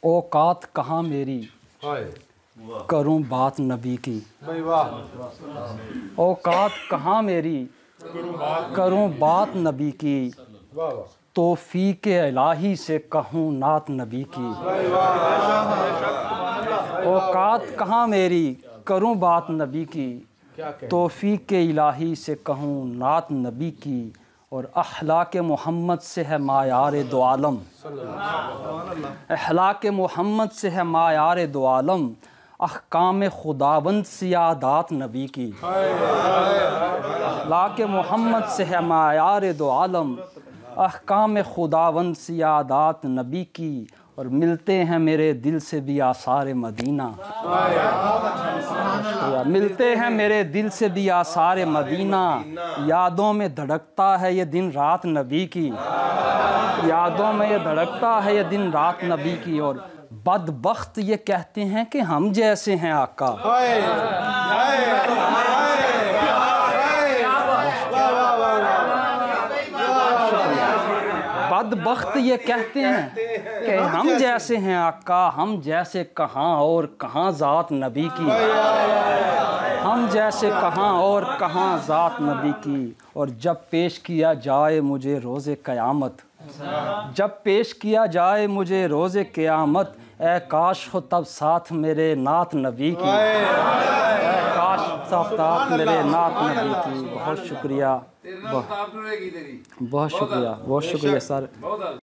औकात कहाँ मेरी करूं बात नबी की। औकात कहाँ मेरी करूं बात नबी की। तौफीक इलाही से कहूँ नात नबी की। औकात कहाँ मेरी करूं बात नबी की। तौफीक इलाही से कहूँ नात नबी की। और अखलाक मोहम्मद से है मायार दो आलम। अखलाक मोहम्मद से है मायार दो आलम। अहकाम खुदावंद सियादात नबी की। अखलाक मोहम्मद से है मायार दो आलम। अहकाम खुदावंद सियादात नबी की। और मिलते हैं मेरे दिल से भी आसार मदीना। मिलते हैं मेरे दिल से भी आसार मदीना। यादों में धड़कता है ये दिन रात नबी की। यादों में ये धड़कता है ये दिन रात नबी की। और बदबख्त ये कहते हैं कि हम जैसे हैं आका। बदबख्त ये कहते हैं कि हम जैसे हैं आका। हम जैसे कहाँ और कहाँ ज़ात नबी की। हम जैसे कहाँ और कहाँ ज़ात नबी की। और जब पेश किया जाए मुझे रोज़े क़यामत। जब पेश किया जाए मुझे रोज़े क़यामत। ए काश हो तब साथ मेरे नात नबी की। ए काश तब साथ मेरे नात नबी की। बहुत शुक्रिया, बहुत शुक्रिया, बहुत शुक्रिया सर।